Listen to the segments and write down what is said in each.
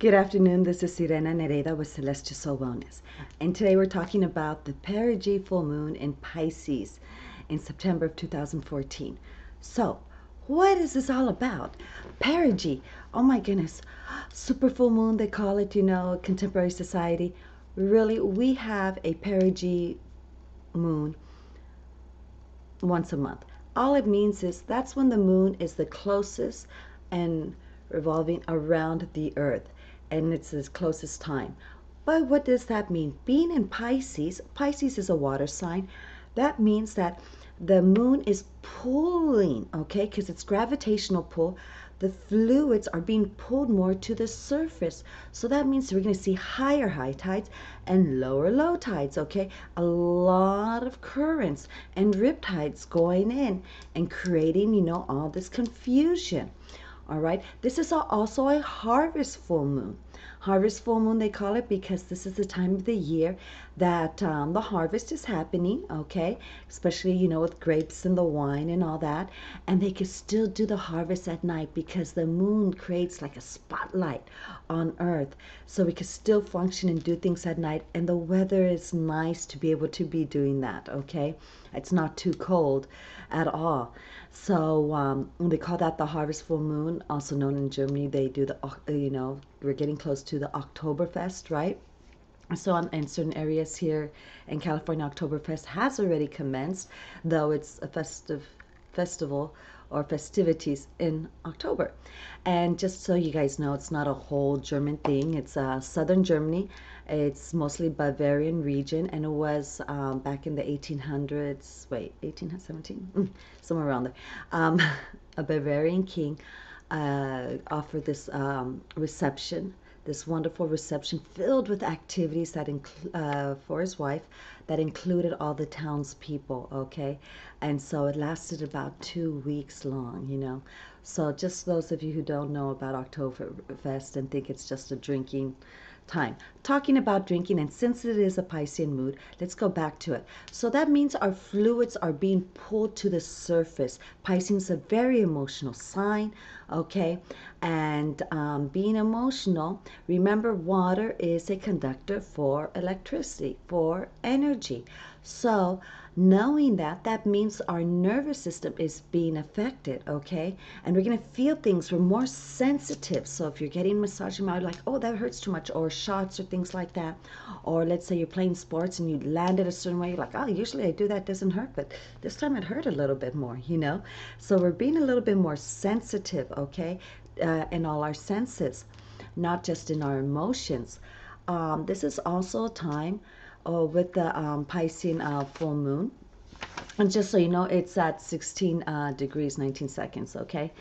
Good afternoon, this is Sirena Nereida with Celestial Soul Wellness. And today we're talking about the perigee full moon in Pisces in September of 2014. So, what is this all about? Perigee, oh my goodness, super full moon they call it, contemporary society. Really, we have a perigee moon once a month. All it means is that's when the moon is the closest and revolving around the earth, and it's its closest time. But what does that mean? Being in Pisces, Pisces is a water sign. That means that the moon is pulling, okay, because it's gravitational pull. The fluids are being pulled more to the surface. So that means we're going to see higher high tides and lower low tides, okay? A lot of currents and riptides going in and creating, all this confusion. All right, this is also a harvest full moon. Harvest full moon, they call it because this is the time of the year that the harvest is happening, okay? Especially, with grapes and the wine and all that. And they can still do the harvest at night because the moon creates like a spotlight on earth. So we can still function and do things at night. And the weather is nice to be able to be doing that, okay? It's not too cold at all. So they call that the harvest full moon, also known in Germany. They do we're getting close to the Oktoberfest, right? So in certain areas here in California, Oktoberfest has already commenced, though it's a festival or festivities in October. And just so you guys know, it's not a whole German thing. It's southern Germany. It's mostly Bavarian region, and it was back in the 1800s. Wait, 1817? Somewhere around there. A Bavarian king offered this reception, this wonderful reception filled with activities that for his wife that included all the townspeople, okay? And so it lasted about 2 weeks long, So just those of you who don't know about Oktoberfest and think it's just a drinking time. Talking about drinking, and since it is a Piscean mood, let's go back to it. So that means our fluids are being pulled to the surface. Piscean is a very emotional sign, okay? And being emotional, remember water is a conductor for electricity, for energy. So knowing that means our nervous system is being affected, okay? And we're going to feel things. We're more sensitive. So if you're getting massage, you might be like, oh, that hurts too much, or shots or things like that. Or let's say you're playing sports and you landed a certain way. You're like, oh, usually I do that, doesn't hurt, but this time it hurt a little bit more, So we're being a little bit more sensitive, okay, in all our senses, not just in our emotions. This is also a time with the Piscean full moon. And just so you know, it's at 16 degrees, 19 seconds, okay?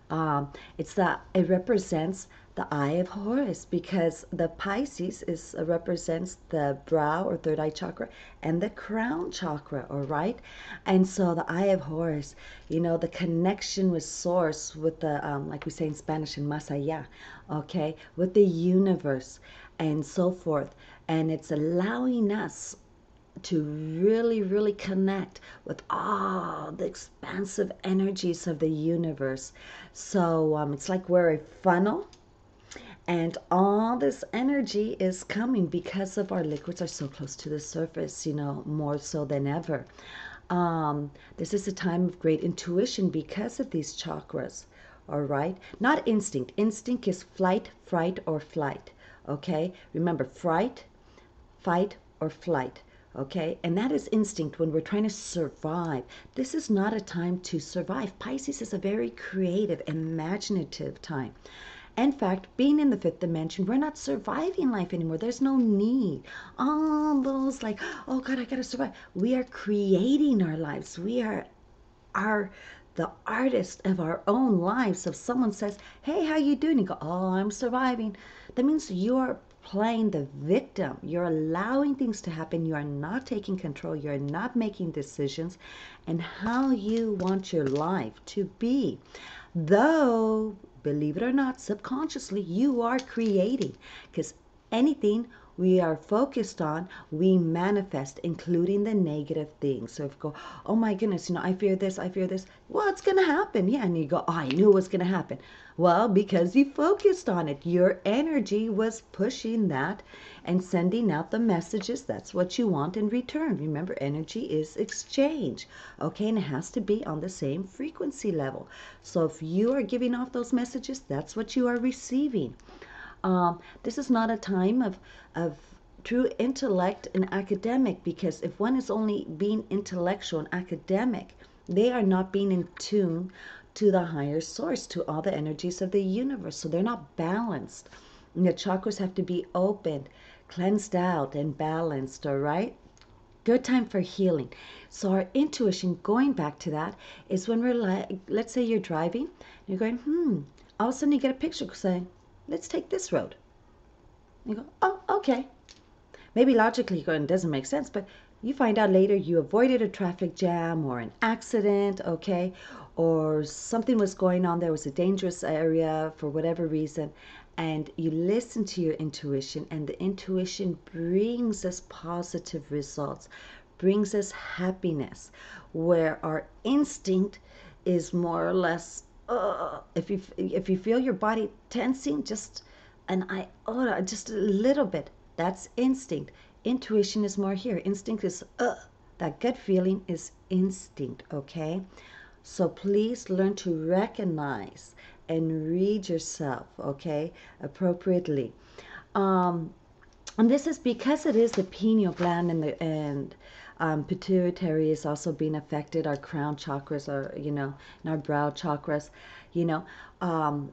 It represents the eye of Horus, because the Pisces represents the brow or third eye chakra and the crown chakra, all right? And so the eye of Horus, the connection with source, with the, like we say in Spanish, in más allá, okay? With the universe and so forth. And it's allowing us to really, really connect with all the expansive energies of the universe. So it's like we're a funnel, and all this energy is coming because of our liquids are so close to the surface, more so than ever. This is a time of great intuition because of these chakras, all right? Not instinct. Instinct is flight, fright, or flight, okay? Remember, fright, fight, or flight. Okay, and that is instinct when we're trying to survive. This is not a time to survive. Pisces is a very creative, imaginative time. In fact, being in the fifth dimension, we're not surviving life anymore. There's no need. All those like, oh God, I gotta survive. We are creating our lives. We are the artist of our own lives. So if someone says, hey, how you doing? You go, oh, I'm surviving. That means you're playing the victim. You're allowing things to happen. You are not taking control. You're not making decisions and how you want your life to be. Though, believe it or not, subconsciously, you are creating, because anything we are focused on, we manifest, including the negative things. So if you go, oh my goodness, I fear this, I fear this. Well, it's going to happen. Yeah. And you go, oh, I knew it was going to happen. Well, because you focused on it, your energy was pushing that and sending out the messages. That's what you want in return. Remember, energy is exchange, okay? And it has to be on the same frequency level. So if you are giving off those messages, that's what you are receiving. This is not a time of true intellect and academic, because if one is only being intellectual and academic, they are not being in tune to the higher source, to all the energies of the universe. So they're not balanced. And the chakras have to be opened, cleansed out, and balanced, all right? Good time for healing. So our intuition, going back to that, is when we're like, let's say you're driving, and you're going, all of a sudden you get a picture saying, let's take this road. You go, oh, okay. Maybe logically you're going, it doesn't make sense, but you find out later you avoided a traffic jam or an accident, okay? Or something was going on, there was a dangerous area for whatever reason, and you listen to your intuition, and the intuition brings us positive results, brings us happiness, where our instinct is more or less, if you feel your body tensing, just an iota, just a little bit, that's instinct. Intuition is more here. Instinct is, that gut feeling is instinct, okay? So please learn to recognize and read yourself, okay, appropriately. And this is because it is the pineal gland and pituitary is also being affected. Our crown chakras are, and our brow chakras,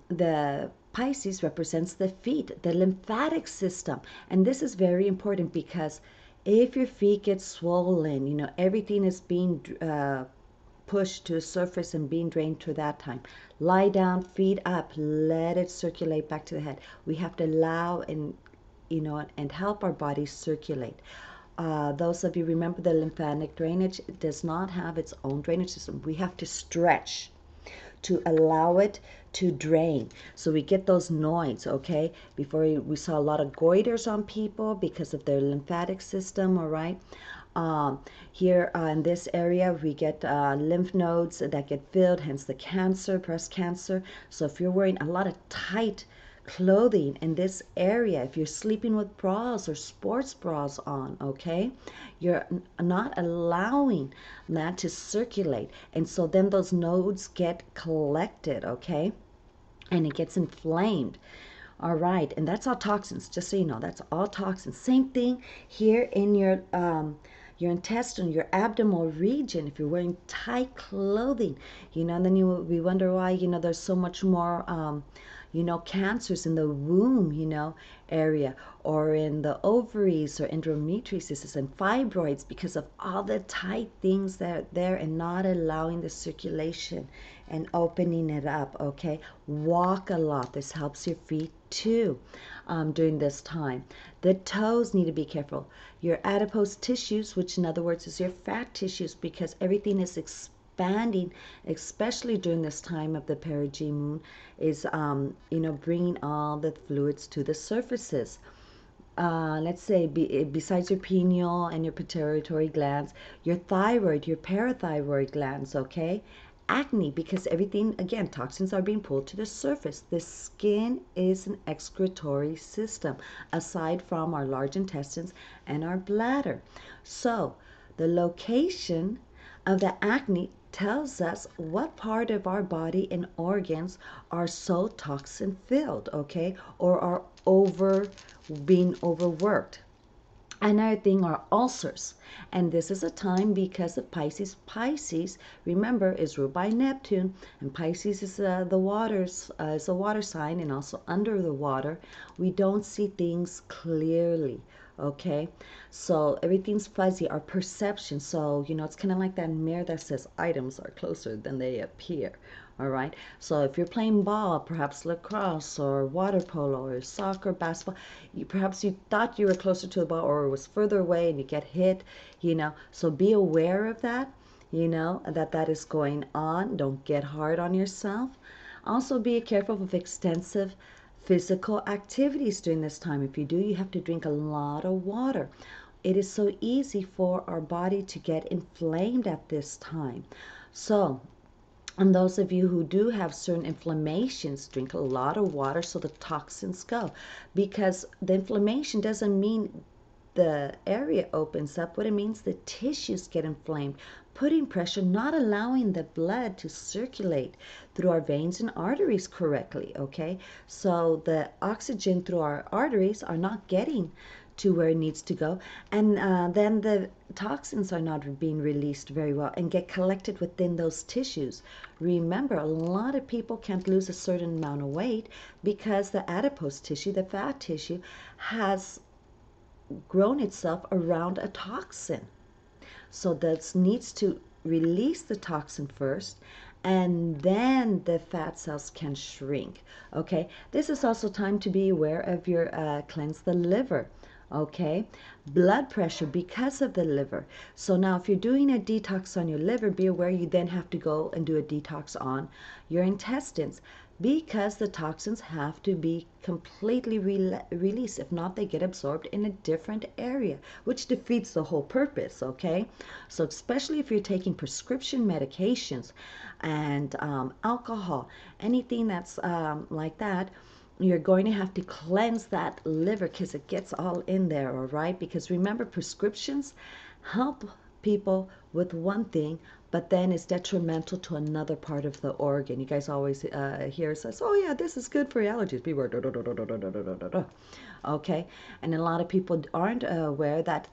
the Pisces represents the feet, the lymphatic system. And this is very important because if your feet get swollen, everything is being pushed to the surface and being drained to that time. Lie down, feet up, let it circulate back to the head. We have to allow and help our body circulate. Those of you remember the lymphatic drainage, it does not have its own drainage system. We have to stretch to allow it to drain. So we get those nodes, okay? Before we saw a lot of goiters on people because of their lymphatic system, all right? Here in this area, we get lymph nodes that get filled, hence the cancer, breast cancer. So if you're wearing a lot of tight clothing in this area, if you're sleeping with bras or sports bras on, okay, you're not allowing that to circulate, and so then those nodes get collected, okay, and it gets inflamed. All right, and that's all toxins, just so you know, that's all toxins. Same thing here in your intestine, your abdominal region. If you're wearing tight clothing, and then we wonder why, there's so much more cancers in the womb, area, or in the ovaries or endometriosis and fibroids, because of all the tight things that are there and not allowing the circulation and opening it up, okay? Walk a lot. This helps your feet too during this time. The toes need to be careful. Your adipose tissues, which in other words is your fat tissues, because everything is expanding, especially during this time of the perigee moon, is bringing all the fluids to the surfaces. Let's say besides your pineal and your pituitary glands, your thyroid, your parathyroid glands, okay? Acne, because everything, again, toxins are being pulled to the surface. The skin is an excretory system, aside from our large intestines and our bladder. So the location of the acne tells us what part of our body and organs are so toxin filled, okay, or are being overworked. Another thing are ulcers, and this is a time because of Pisces. Pisces, remember, is ruled by Neptune, and Pisces is the waters, is a water sign, and also under the water, we don't see things clearly. Okay, so everything's fuzzy, our perception. So it's kind of like that mirror that says items are closer than they appear. All right, so if you're playing ball, perhaps lacrosse or water polo or soccer, basketball, perhaps you thought you were closer to the ball or it was further away and you get hit, so be aware of that, that is going on. Don't get hard on yourself. Also be careful of extensive physical activities during this time. If you do, you have to drink a lot of water. It is so easy for our body to get inflamed at this time. So, and those of you who do have certain inflammations, drink a lot of water so the toxins go. Because the inflammation doesn't mean the area opens up. What it means, the tissues get inflamed, putting pressure, not allowing the blood to circulate through our veins and arteries correctly, okay? So the oxygen through our arteries are not getting to where it needs to go, and then the toxins are not being released very well and get collected within those tissues. Remember, a lot of people can't lose a certain amount of weight because the adipose tissue, the fat tissue, has grown itself around a toxin. So that needs to release the toxin first, and then the fat cells can shrink. Okay, this is also time to be aware of your cleanse the liver. Okay, blood pressure because of the liver. So now if you're doing a detox on your liver, be aware you then have to go and do a detox on your intestines, because the toxins have to be completely released. If not, they get absorbed in a different area, which defeats the whole purpose, okay? So especially if you're taking prescription medications and alcohol, anything that's like that, you're going to have to cleanse that liver because it gets all in there, all right? Because remember, prescriptions help people with one thing, but then it's detrimental to another part of the organ. You guys always hear says, oh yeah, this is good for allergies. People are okay? And a lot of people aren't aware that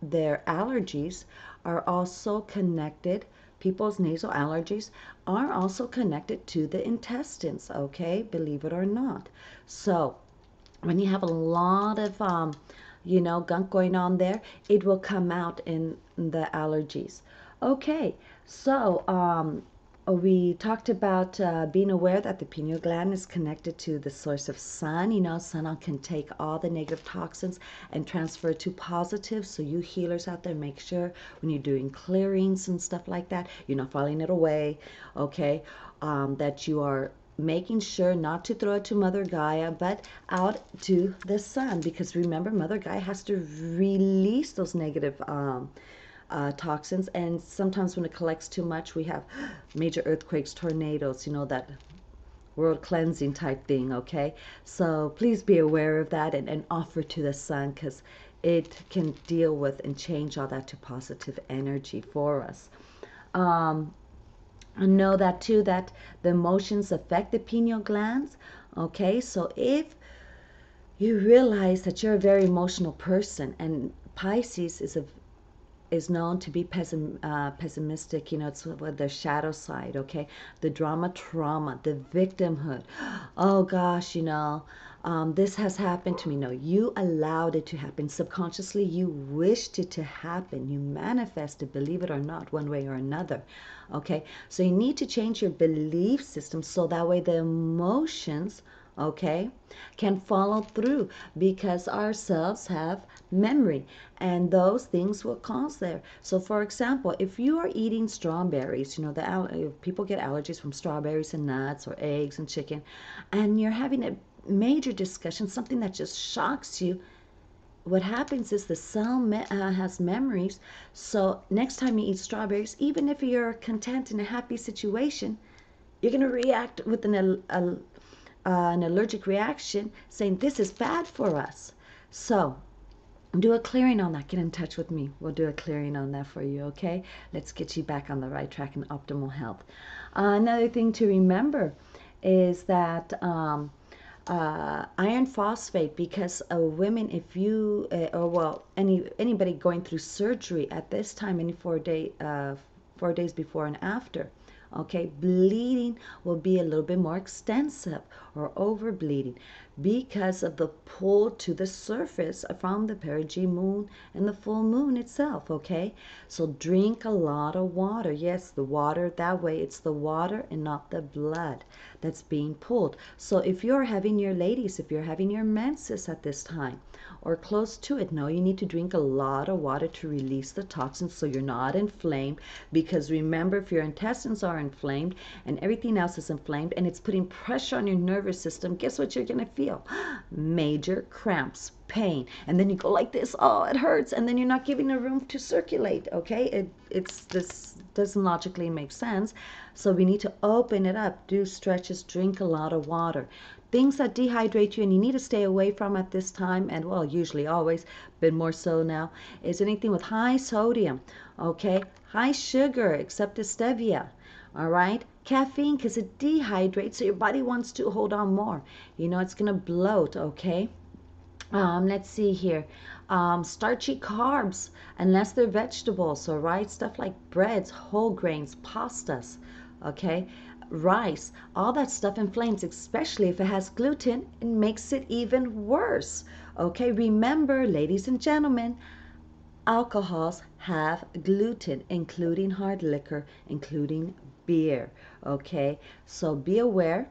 their allergies are also connected. People's nasal allergies are also connected to the intestines, okay? Believe it or not. So when you have a lot of gunk going on there, it will come out in the allergies. Okay, so we talked about being aware that the pineal gland is connected to the source of sun. You know, sun can take all the negative toxins and transfer to positive. So you healers out there, make sure when you're doing clearings and stuff like that, you're not filing it away, okay? That you are making sure not to throw it to Mother Gaia, but out to the sun. Because remember, Mother Gaia has to release those negative toxins, and sometimes when it collects too much, we have major earthquakes, tornadoes, you know, that world cleansing type thing, okay? So please be aware of that and offer to the sun, because it can deal with and change all that to positive energy for us. I know that too, that the emotions affect the pineal glands, okay? So if you realize that you're a very emotional person, and Pisces is known to be pessimistic, you know, it's with the shadow side, okay? The drama, trauma, the victimhood. Oh gosh, you know, this has happened to me. No, you allowed it to happen. Subconsciously, you wished it to happen. You manifested, believe it or not, one way or another, okay? So you need to change your belief system so that way the emotions, okay, can follow through, because our cells have memory, and those things will cause there. So for example, if you are eating strawberries, you know, people get allergies from strawberries and nuts or eggs and chicken, and you're having a major discussion, something that just shocks you, what happens is the cell has memories. So next time you eat strawberries, even if you're content in a happy situation, you're going to react with an allergic reaction, saying this is bad for us. So do a clearing on that. Get in touch with me. We'll do a clearing on that for you, okay? Let's get you back on the right track in optimal health. Another thing to remember is that iron phosphate, because women, if you, anybody going through surgery at this time, any 4 days before and after, okay, bleeding will be a little bit more extensive, or over bleeding, because of the pull to the surface from the perigee moon and the full moon itself, okay? So drink a lot of water. Yes, the water, that way it's the water and not the blood that's being pulled. So if you're having your menses at this time or close to it, no, you need to drink a lot of water to release the toxins so you're not inflamed. Because remember, if your intestines are are inflamed and everything else is inflamed and it's putting pressure on your nervous system, guess what you're going to feel? Major cramps, pain, and then you go like this, oh, it hurts, and then you're not giving the room to circulate, okay? This doesn't logically make sense. So we need to open it up, do stretches, drink a lot of water. Things that dehydrate you and you need to stay away from at this time, and well, usually always, but more so now, is anything with high sodium, okay? High sugar, except the stevia, all right? Caffeine, because it dehydrates, so your body wants to hold on more. You know, it's going to bloat, okay? Let's see here. Starchy carbs, unless they're vegetables, all right? Stuff like breads, whole grains, pastas, okay? Rice, all that stuff inflames, especially if it has gluten. It makes it even worse, okay? Remember, ladies and gentlemen, alcohols have gluten, including hard liquor, including beer, okay? So be aware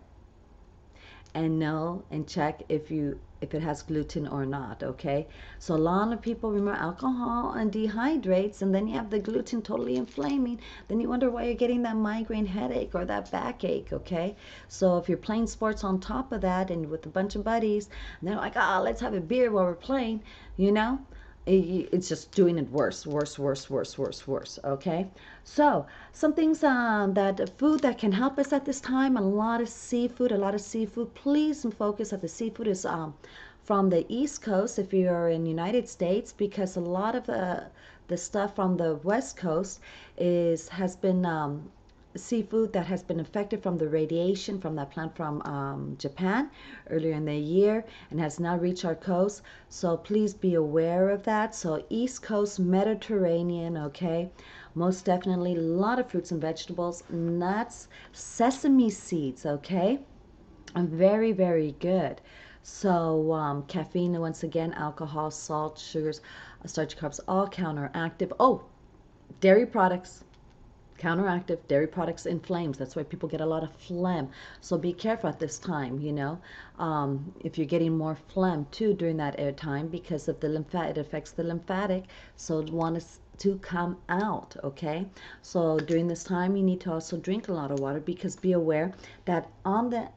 and know and check if it has gluten or not, okay? So a lot of people remember alcohol and dehydrates, and then you have the gluten totally inflaming. Then you wonder why you're getting that migraine headache or that backache, okay? So if you're playing sports on top of that and with a bunch of buddies, and they're like, oh, let's have a beer while we're playing, you know? It's just doing it worse, okay? So some things that food that can help us at this time, a lot of seafood. Please focus that the seafood is from the East Coast if you're in the United States, because a lot of the stuff from the West Coast has been seafood that has been affected from the radiation from that plant from Japan earlier in the year and has now reached our coast. So please be aware of that. So East Coast Mediterranean, okay? Most definitely a lot of fruits and vegetables, nuts, sesame seeds, okay? Very, very good. So caffeine, once again, alcohol, salt, sugars, starchy carbs, all counteractive. Oh, dairy products. Counteractive, dairy products inflames. That's why people get a lot of phlegm. So be careful at this time, you know. If you're getting more phlegm too during that air time because of the lymphatic, it affects the lymphatic. So it wants to come out, okay? So during this time, you need to also drink a lot of water, because be aware that on the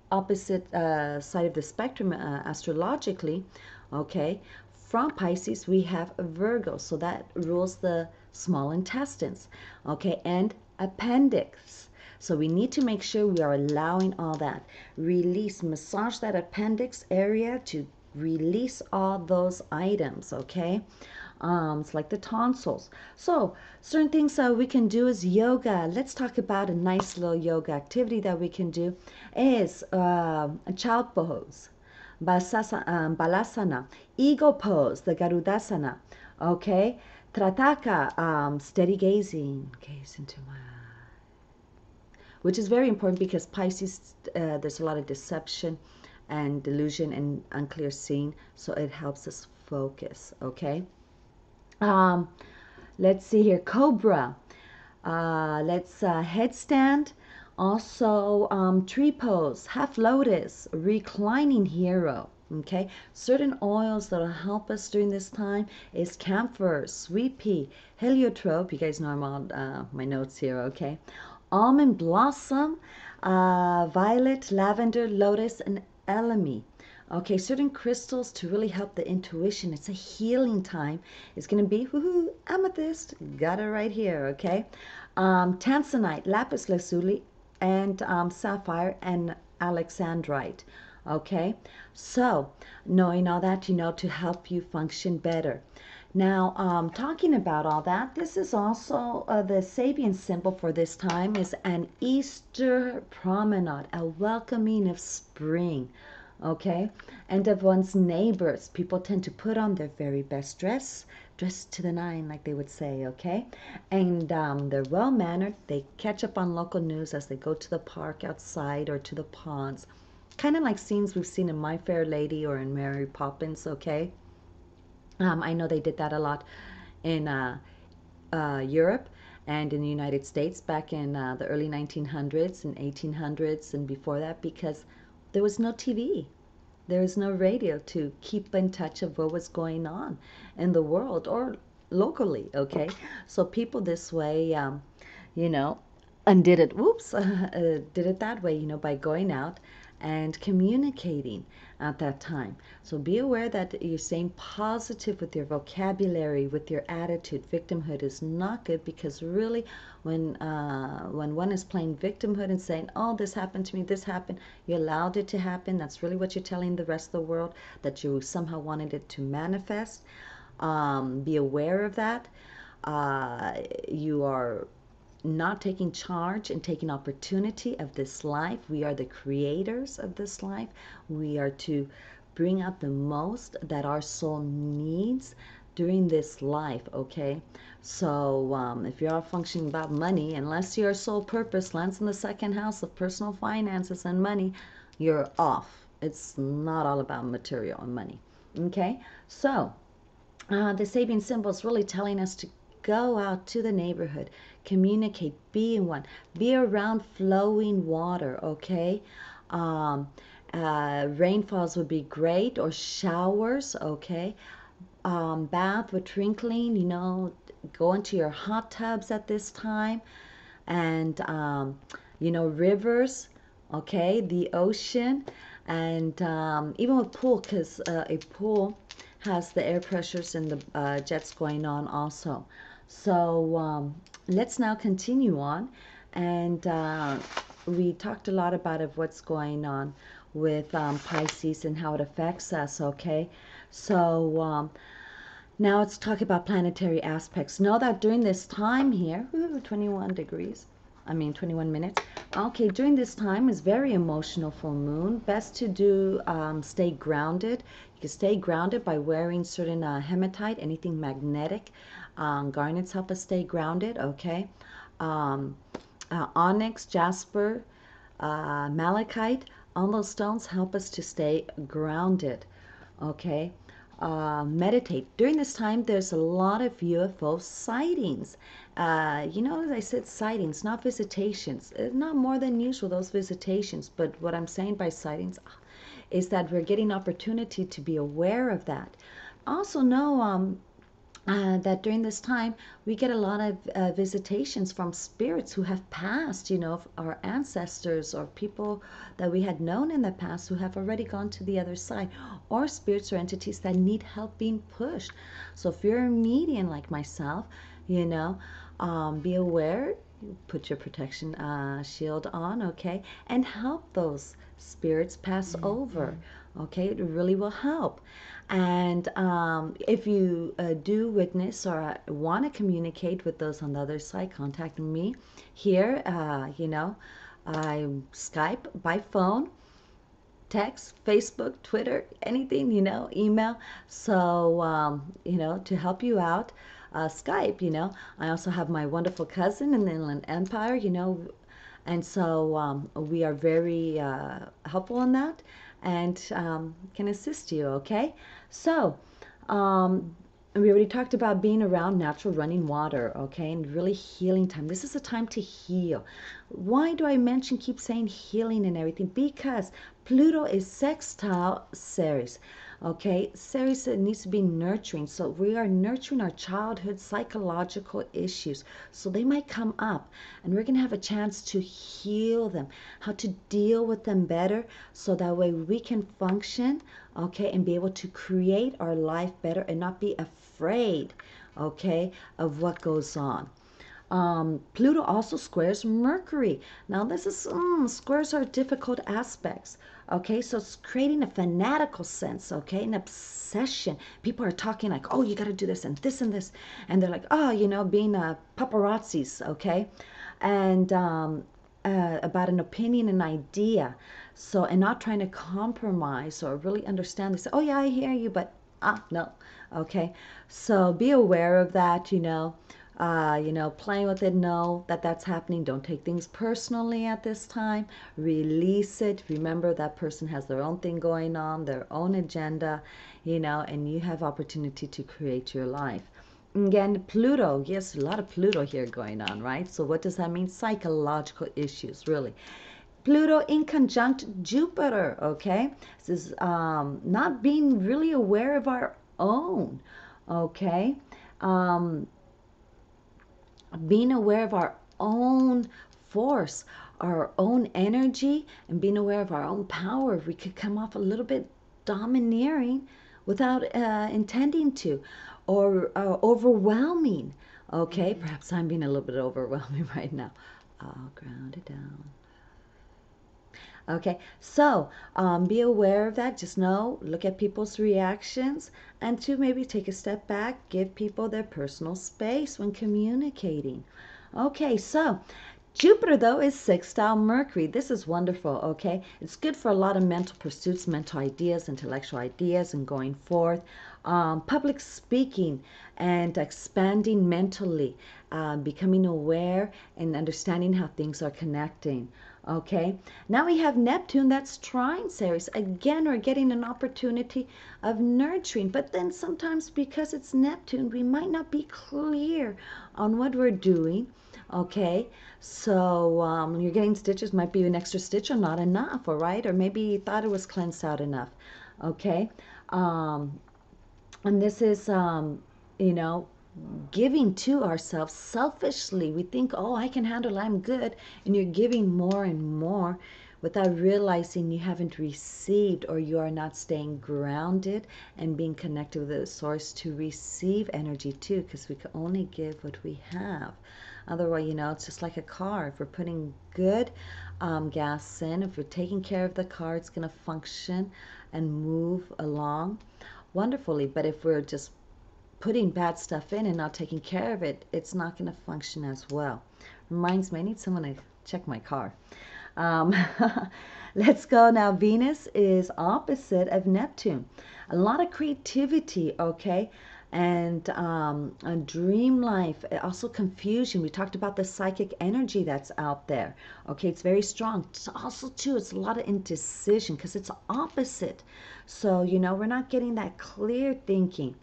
opposite side of the spectrum astrologically, okay, from Pisces we have Virgo, so that rules the small intestines, okay, and appendix. So we need to make sure we are allowing all that. Release, massage that appendix area to release all those items, okay? It's like the tonsils. So certain things we can do is yoga. Let's talk about a nice little yoga activity that we can do is a child pose. Balasana, eagle pose, the Garudasana, okay? Trataka, steady gazing, gaze into my eye, which is very important because Pisces, there's a lot of deception and delusion and unclear seeing, so it helps us focus, okay? Let's see here, Cobra, let's headstand. Also, tree pose, half lotus, reclining hero, okay? Certain oils that will help us during this time is camphor, sweet pea, heliotrope. You guys know I'm on my notes here, okay? Almond blossom, violet, lavender, lotus, and elemi. Okay, certain crystals to really help the intuition. It's a healing time. It's going to be, woohoo, amethyst. Got it right here, okay? Tanzanite, lapis lazuli, and sapphire and alexandrite, okay? So knowing all that, you know, to help you function better. Now, talking about all that, this is also the Sabian symbol for this time is an Easter promenade, a welcoming of spring, okay? And of one's neighbors. People tend to put on their very best dress, dressed to the nine, like they would say, okay? And they're well-mannered. They catch up on local news as they go to the park outside or to the ponds. Kind of like scenes we've seen in My Fair Lady or in Mary Poppins, okay? I know they did that a lot in Europe and in the United States back in the early 1900s and 1800s and before that, because there was no TV. There was no radio to keep in touch of what was going on in the world or locally, okay? So people this way, you know, and did it, whoops, did it that way, by going out and communicating at that time. So be aware that you're staying positive with your vocabulary, with your attitude. Victimhood is not good, because really, when one is playing victimhood and saying, oh, this happened to me, this happened, you allowed it to happen. That's really what you're telling the rest of the world, that you somehow wanted it to manifest. Be aware of that. You are not taking charge and taking opportunity of this life. We are the creators of this life. We are to bring out the most that our soul needs during this life, okay? So if you're all functioning about money, unless your sole purpose lands in the second house of personal finances and money, you're off. It's not all about material and money, okay? So the Sabian symbol is really telling us to go out to the neighborhood, communicate, be in one, be around flowing water, okay? Rainfalls would be great, or showers, okay? Bath with trinkling, go into your hot tubs at this time, and rivers, okay, the ocean, and even with pool, because a pool has the air pressures and the jets going on also. So let's now continue on, and we talked a lot about what's going on with Pisces and how it affects us, okay? So now let's talk about planetary aspects. Know that during this time here, 21 degrees, 21 minutes. Okay, during this time is very emotional full moon. Best to do, stay grounded. You can stay grounded by wearing certain hematite, anything magnetic. Garnets help us stay grounded, okay? Onyx, jasper, malachite, all those stones help us to stay grounded, okay? Meditate. During this time, there's a lot of UFO sightings. As I said, sightings, not visitations. Not more than usual, those visitations. But what I'm saying by sightings is that we're getting opportunity to be aware of that. Also know that during this time we get a lot of visitations from spirits who have passed, our ancestors or people that we had known in the past who have already gone to the other side, or spirits or entities that need help being pushed. So if you're a medium like myself, be aware, put your protection shield on, okay, and help those spirits pass over. Okay, it really will help. And if you do witness or want to communicate with those on the other side, contact me here. I Skype, by phone, text, Facebook, Twitter, anything, email. So, to help you out, Skype, I also have my wonderful cousin in the Inland Empire, and so we are very helpful in that, and can assist you, okay? So, we already talked about being around natural running water, okay, and really healing time. This is a time to heal. Why do I keep saying healing and everything? Because Pluto is sextile Ceres. Okay, Ceres needs to be nurturing. So we are nurturing our childhood psychological issues. So they might come up, and we're going to have a chance to heal them, how to deal with them better, so that way we can function, okay, and be able to create our life better and not be afraid, okay, of what goes on. Pluto also squares Mercury. Now this is, squares are difficult aspects. Okay, so it's creating a fanatical sense, okay, an obsession. People are talking like, oh, you got to do this and this and this. And they're like, oh, being paparazzis, okay, and about an opinion, an idea. So, and not trying to compromise or really understand. They say, oh, yeah, I hear you, but no, okay. So be aware of that, playing with it, know that that's happening. Don't take things personally at this time. Release it. Remember that person has their own thing going on, their own agenda, and you have opportunity to create your life. Again, Pluto, yes, a lot of Pluto here going on, right? So what does that mean? Psychological issues, really. Pluto in conjunct Jupiter, okay? This is not being really aware of our own, okay? Being aware of our own force our own energy and being aware of our own power, we could come off a little bit domineering without intending to, or overwhelming. Okay, perhaps I'm being a little bit overwhelming right now. I'll ground it down. Okay, so be aware of that. Just know, look at people's reactions, and to maybe take a step back, give people their personal space when communicating. Okay, so Jupiter, though, is sextile Mercury. This is wonderful, okay? It's good for a lot of mental pursuits, mental ideas, intellectual ideas, and going forth. Public speaking and expanding mentally, becoming aware and understanding how things are connecting. Okay, now we have Neptune that's trine Ceres. Again, we're getting an opportunity of nurturing, but then sometimes because it's Neptune, we might not be clear on what we're doing. Okay, so you're getting stitches, might be an extra stitch or not enough, all right? Or maybe you thought it was cleansed out enough, okay? And this is, you know, giving to ourselves selfishly. We think, oh, I can handle it, I'm good. And you're giving more and more without realizing you haven't received, or you are not staying grounded and being connected with the source to receive energy too, because we can only give what we have. Otherwise, you know, it's just like a car. If we're putting good gas in, if we're taking care of the car, it's going to function and move along wonderfully. But if we're just putting bad stuff in and not taking care of it, it's not going to function as well. Reminds me, I need someone to check my car. Let's go now. Venus is opposite of Neptune. A lot of creativity, okay? And a dream life, also confusion. We talked about the psychic energy that's out there. Okay, it's very strong. It's also, too, it's a lot of indecision because it's opposite. So, you know, we're not getting that clear thinking.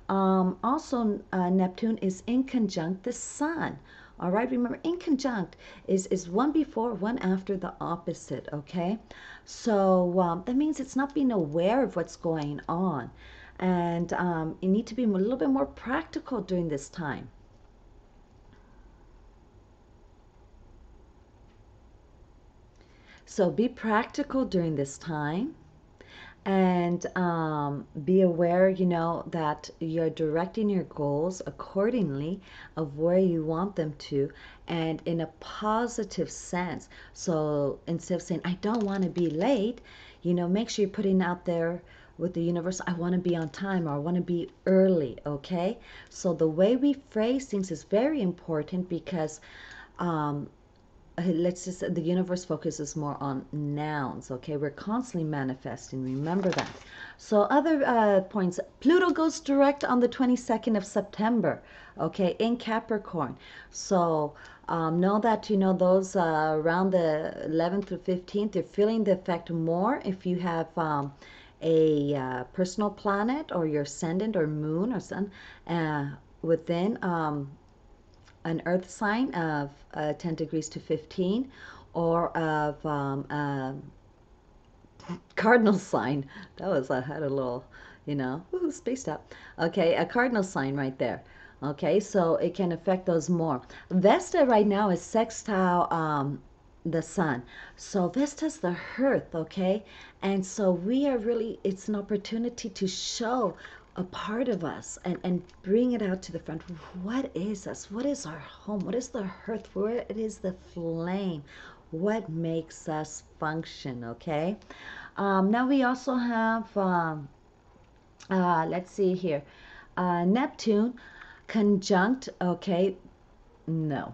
Also, Neptune is in conjunct the Sun. All right, remember, in conjunct is one before, one after the opposite, okay? So that means it's not being aware of what's going on. And you need to be a little bit more practical during this time. So be practical during this time. And be aware, you know, that you're directing your goals accordingly of where you want them to, and in a positive sense. So instead of saying, I don't want to be late, you know, make sure you're putting out there with the universe, I want to be on time, or I want to be early, okay? So the way we phrase things is very important, because let's just say the universe focuses more on nouns, okay? We're constantly manifesting, remember that. So other points, Pluto goes direct on the 22nd of September, okay, in Capricorn. So know that, you know, those around the 11th through 15th, they're feeling the effect more if you have a personal planet, or your ascendant or moon or sun within an earth sign of 10 degrees to 15, or of cardinal sign. That was, I had a little, you know, spaced out. Okay, a cardinal sign right there. Okay, so it can affect those more. Vesta right now is sextile the sun. So Vesta's the hearth, okay? And so we are really, it's an opportunity to show a part of us and bring it out to the front. What is us? What is our home? What is the hearth? Where it is the flame? What makes us function, okay? Now we also have, let's see here, Neptune conjunct, okay, no.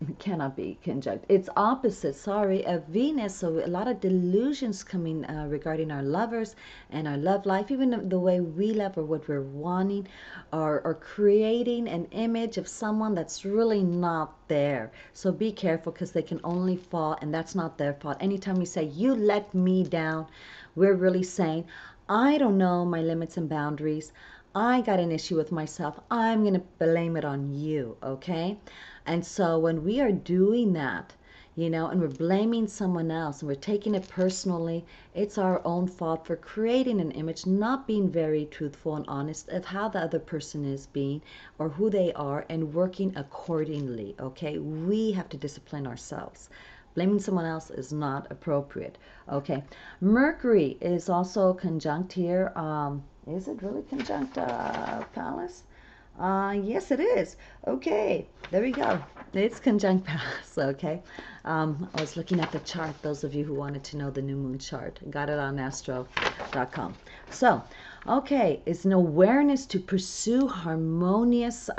It cannot be conjunct. It's opposite, sorry, of Venus. So a lot of delusions coming regarding our lovers and our love life, even the way we love, or what we're wanting, or creating an image of someone that's really not there. So be careful, because they can only fall, and that's not their fault. Anytime we say, you let me down, we're really saying, I don't know my limits and boundaries. I got an issue with myself. I'm going to blame it on you, okay? And so when we are doing that, you know, and we're blaming someone else and we're taking it personally. It's our own fault for creating an image, not being very truthful and honest of how the other person is being or who they are, and working accordingly. Okay, we have to discipline ourselves. Blaming someone else is not appropriate. Okay, Mercury is also conjunct here. Is it really conjunct Pallas? Yes, it is. Okay, there we go. It's conjunct Pallas. Okay, I was looking at the chart. Those of you who wanted to know the new moon chart, got it on astro.com. So, okay, it's an awareness to pursue harmonious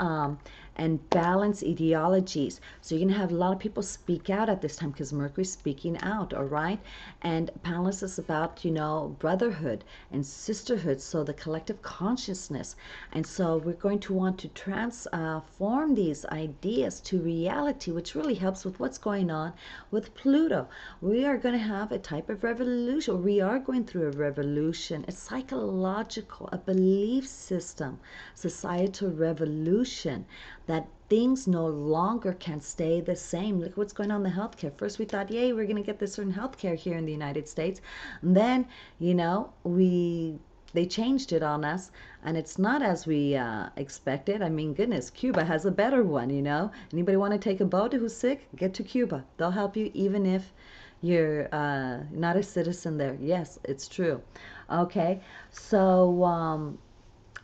and balance ideologies. So you're going to have a lot of people speak out at this time because Mercury's speaking out, all right? And Pallas is about, you know, brotherhood and sisterhood, so the collective consciousness. And so we're going to want to transform these ideas to reality, which really helps with what's going on with Pluto. We are going to have a type of revolution. We are going through a revolution. It's psychological, a belief system, societal revolution, that things no longer can stay the same. Look what's going on in the healthcare. First we thought, yay, we're going to get this certain healthcare here in the United States. And then, you know, they changed it on us, and it's not as we expected. I mean, goodness, Cuba has a better one, you know. Anybody want to take a boat who's sick? Get to Cuba. They'll help you even if you're not a citizen there. Yes, it's true. Okay, so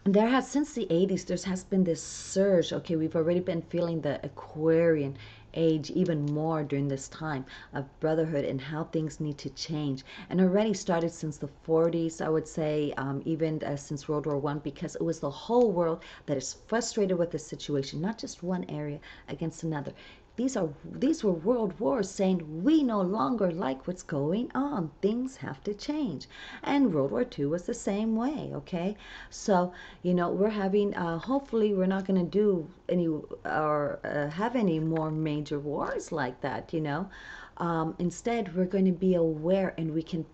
there has, since the 80s, there has been this surge. Okay, we've already been feeling the Aquarian age even more during this time of brotherhood and how things need to change, and already started since the 40s, I would say, even since World War I, because it was the whole world that is frustrated with the situation, not just one area against another. These were world wars saying we no longer like what's going on. Things have to change. And World War II was the same way, okay? So, you know, we're having, hopefully we're not going to do any or have any more major wars like that, you know? Instead, we're going to be aware, and we can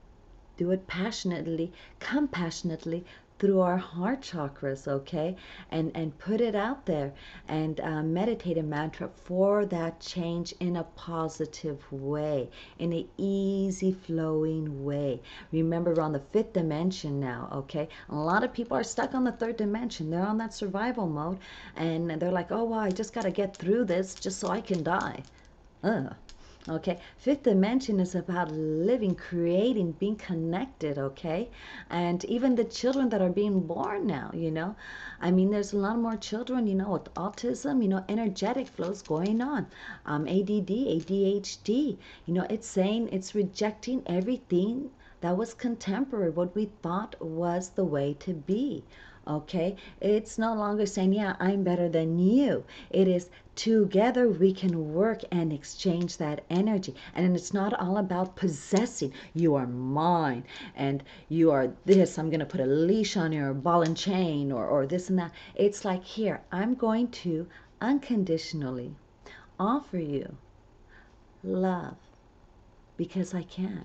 do it passionately, compassionately, through our heart chakras, okay? And put it out there, and meditate a mantra for that change in a positive way, in an easy flowing way. Remember, we're on the 5th dimension now, okay? A lot of people are stuck on the 3rd dimension. They're on that survival mode, and they're like, oh, well, I just got to get through this just so I can die. Ugh. Okay, 5th dimension is about living, creating, being connected, okay? And even the children that are being born now, you know, I mean, there's a lot more children, you know, with autism, you know, energetic flows going on, ADD, ADHD, you know, it's saying, it's rejecting everything that was contemporary, what we thought was the way to be. Okay, it's no longer saying, yeah, I'm better than you. It is, together we can work and exchange that energy. And it's not all about possessing. You are mine, and you are this. I'm going to put a leash on your ball and chain, or this and that. It's like, here, I'm going to unconditionally offer you love because I can.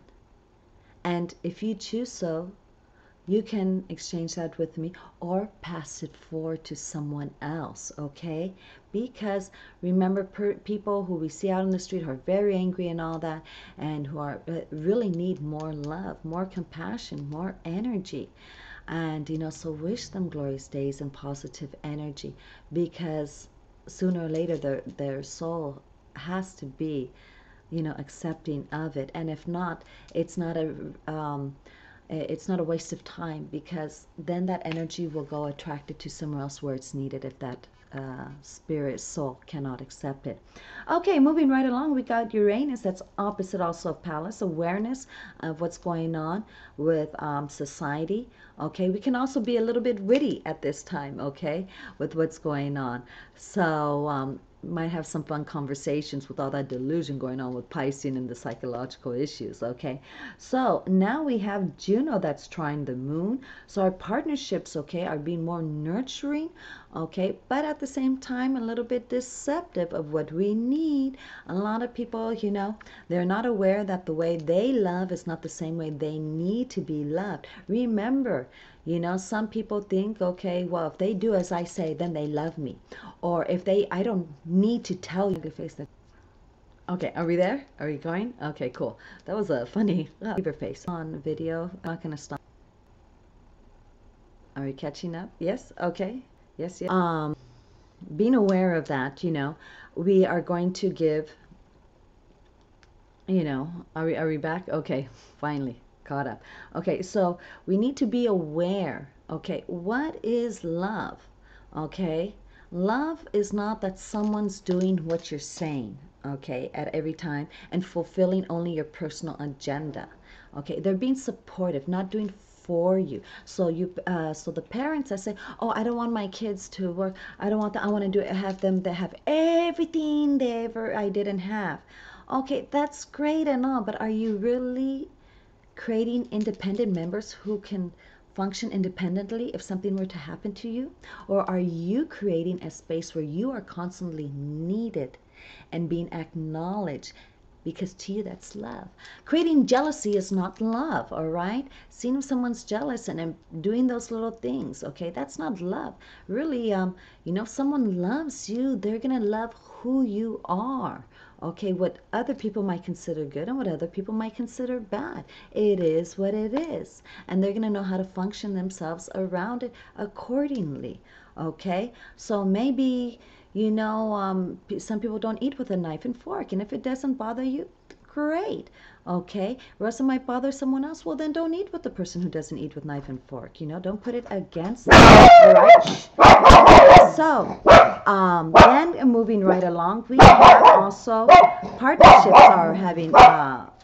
And if you choose so, you can exchange that with me or pass it forward to someone else, okay? Because remember, people who we see out on the street who are very angry and all that, and who are really need more love, more compassion, more energy. And, you know, so wish them glorious days and positive energy, because sooner or later their soul has to be, you know, accepting of it. And if not, it's not a waste of time, because then that energy will go attracted to somewhere else where it's needed if that spirit soul cannot accept it. Okay, moving right along, we got Uranus. That's opposite also of Pallas, awareness of what's going on with society. Okay, we can also be a little bit witty at this time, okay, with what's going on. So might have some fun conversations with all that delusion going on with Pisces and the psychological issues, okay? So now we have Juno that's trying the moon. So our partnerships, okay, are being more nurturing, okay, but at the same time a little bit deceptive of what we need. A lot of people, you know, they're not aware that the way they love is not the same way they need to be loved. Remember, you know, some people think, okay, well, if they do as I say, then they love me. Or if I don't need to tell you to face that. Okay, are we there? Are we going? Okay, cool. That was a funny beaver face on video. I'm not gonna stop. Are we catching up? Yes. Okay. Yes. Yes. Being aware of that, we are going to give. Are we back? Okay, finally caught up. Okay, so we need to be aware. Okay, what is love? Okay, love is not that someone's doing what you're saying, okay, at every time and fulfilling only your personal agenda. Okay, they're being supportive, not doing for you. So so the parents that say, oh, I don't want my kids to work, I don't want that, I want to have them that have everything they ever I didn't have. Okay, that's great and all, but are you really creating independent members who can function independently if something were to happen to you? Or are you creating a space where you are constantly needed and being acknowledged? Because to you, that's love. Creating jealousy is not love, all right? Seeing if someone's jealous and doing those little things, okay? That's not love. Really, if someone loves you, they're going to love who you are, okay? What other people might consider good and what other people might consider bad. It is what it is. And they're going to know how to function themselves around it accordingly, okay? So maybe some people don't eat with a knife and fork, and if it doesn't bother you, great, okay? Or else it might bother someone else. Well, then don't eat with the person who doesn't eat with knife and fork. Don't put it against them, all right? So, then moving right along, we have also partnerships are having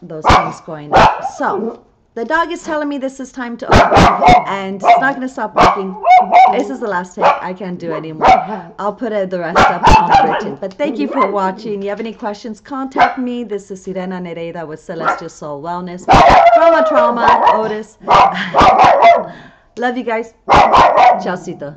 those things going on. So, the dog is telling me this is time to open, and it's not going to stop barking. This is the last take. I can't do anymore. I'll put the rest up on written. But thank you for watching. You have any questions, contact me. This is Sirena Nereida with Celestial Soul Wellness. Trauma, Otis. Love you guys. Chaucito.